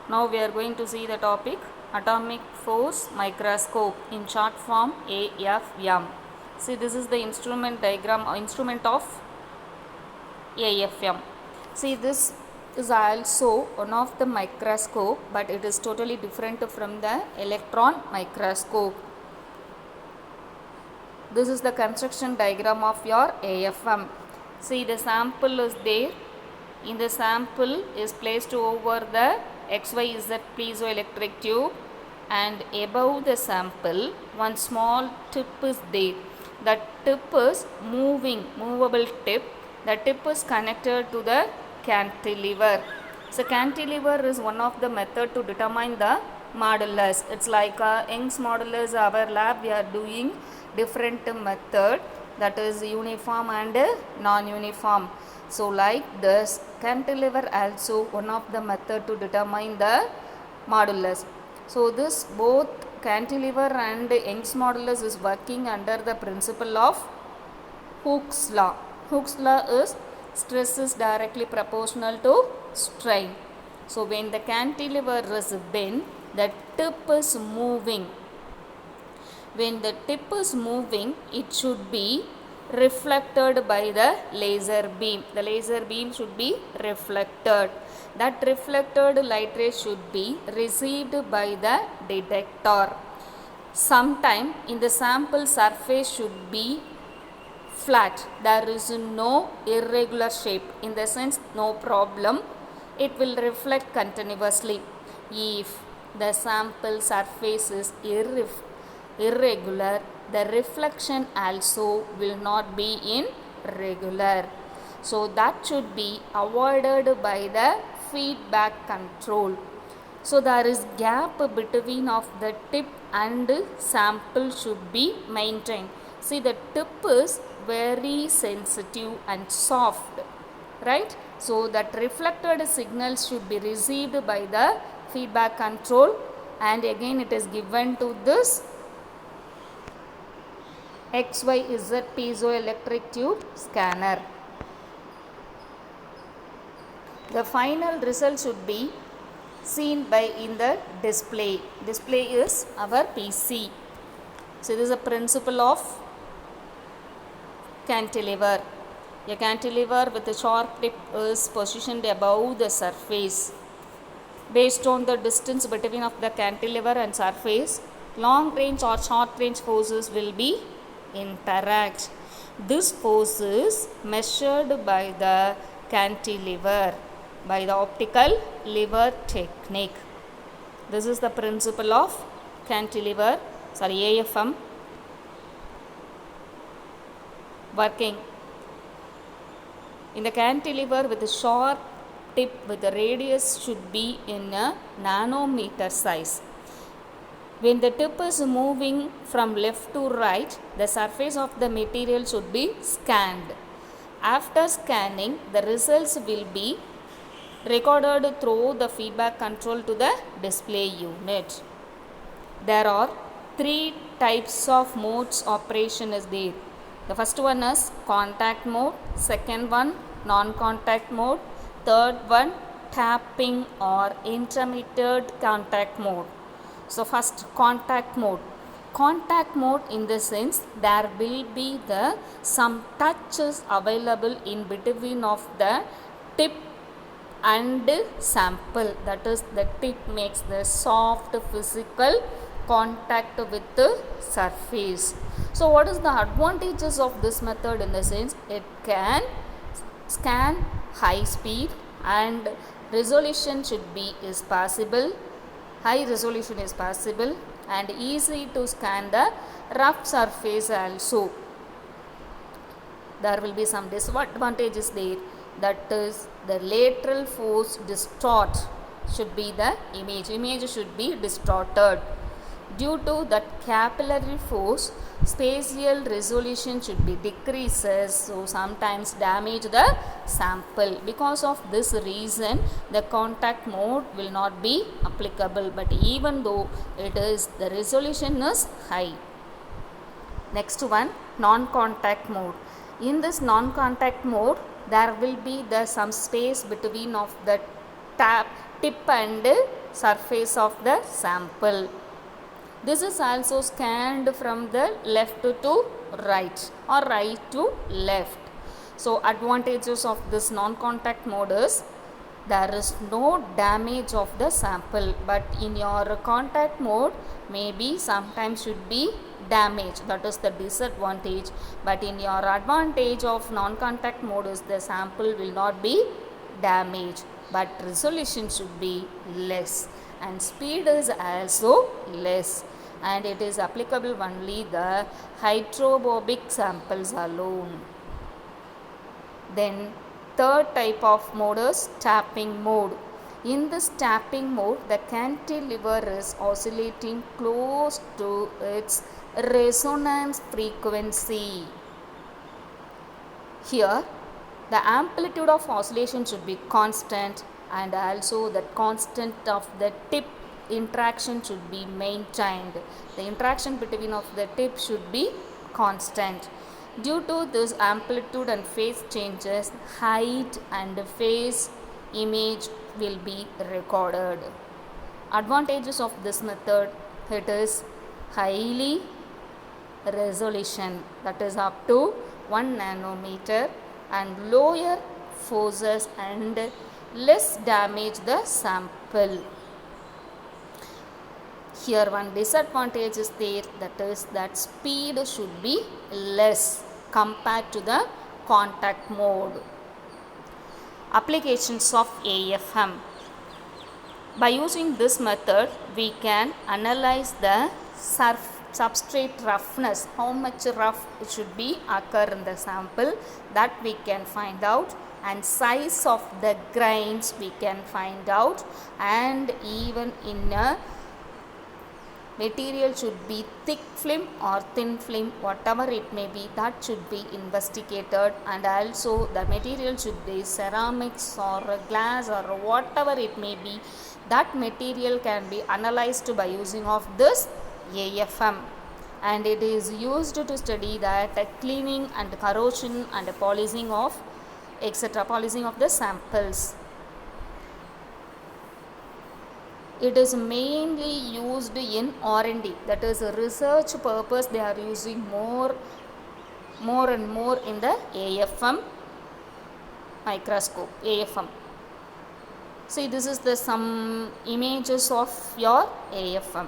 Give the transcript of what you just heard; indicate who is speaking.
Speaker 1: Now we are going to see the topic atomic force microscope, in short form AFM. See, this is the instrument diagram or instrument of AFM. See, this is also one of the microscope, but it is totally different from the electron microscope. This is the construction diagram of your AFM. See, the sample is there. In the sample is placed over the XYZ piezoelectric tube, and above the sample one small tip is there. The tip is movable tip. The tip is connected to the cantilever. So cantilever is one of the method to determine the modulus. It's like Young's modulus. Our lab we are doing different method, that is uniform and non-uniform. So like this, cantilever also one of the method to determine the modulus. So this both cantilever and Young's modulus is working under the principle of Hooke's law. Hooke's law is stress is directly proportional to strain. So when the cantilever is bent, the tip is moving. When the tip is moving, it should be reflected by the laser beam. The laser beam should be reflected. That reflected light ray should be received by the detector. Sometime in the sample surface should be flat. There is no irregular shape. In the sense, no problem. It will reflect continuously. If the sample surface is irregular, the reflection also will not be in regular. So that should be avoided by the feedback control. So there is gap between of the tip and sample should be maintained. See, the tip is very sensitive and soft, right? So that reflected signal should be received by the feedback control, and again it is given to this XYZ piezoelectric tube scanner. The final result should be seen by in the display. Display is our PC. So this is a principle of cantilever. A cantilever with a sharp tip is positioned above the surface. Based on the distance between of the cantilever and surface, long range or short range forces will be interact. This force is measured by the cantilever by the optical lever technique. This is the principle of cantilever, AFM working. In the cantilever with a sharp tip with the radius should be in a nanometer size. When the tip is moving from left to right, the surface of the material should be scanned. After scanning, the results will be recorded through the feedback control to the display unit. There are three types of modes operation is there. The first one is contact mode, second one non-contact mode, third one tapping or intermittent contact mode. So first, contact mode. Contact mode in the sense there will be the some touches available in between of the tip and sample. That is, the tip makes the soft physical contact with the surface. So what is the advantages of this method in the sense it can scan high speed and resolution should be is possible. High resolution is possible and easy to scan the rough surface also. There will be some disadvantages there. That is, the lateral force distort should be the image. Image should be distorted. Due to that capillary force, spatial resolution should be decreases, so sometimes damage the sample. Because of this reason, the contact mode will not be applicable, but even though it is, the resolution is high. Next one, non-contact mode. In this non-contact mode, there will be some space between of the tip and surface of the sample. This is also scanned from the left to right or right to left. So advantages of this non-contact mode is there is no damage of the sample, but in your contact mode maybe sometimes should be damaged, that is the disadvantage. But in your advantage of non-contact mode is the sample will not be damaged, but resolution should be less and speed is also less, and it is applicable only the hydrophobic samples alone. Then third type of mode is tapping mode. In this tapping mode, the cantilever is oscillating close to its resonance frequency. Here, the amplitude of oscillation should be constant, and also the constant of the tip interaction should be maintained. The interaction between of the tip should be constant. Due to this amplitude and phase changes, height and phase image will be recorded. Advantages of this method, it is highly resolution, that is up to 1 nanometer, and lower forces and less damage the sample. Here one disadvantage is there, that is that speed should be less compared to the contact mode. Applications of AFM. By using this method, we can analyze the substrate roughness, how much rough it should be occur in the sample, that we can find out, and size of the grains we can find out, and even in a material should be thick film or thin film, whatever it may be, that should be investigated, and also the material should be ceramics or glass or whatever it may be, that material can be analyzed by using of this AFM, and it is used to study that cleaning and corrosion and polishing of etc., polishing of the samples. It is mainly used in R&D, that is a research purpose. They are using more and more in the AFM microscope. AFM. See, this is the some images of your AFM.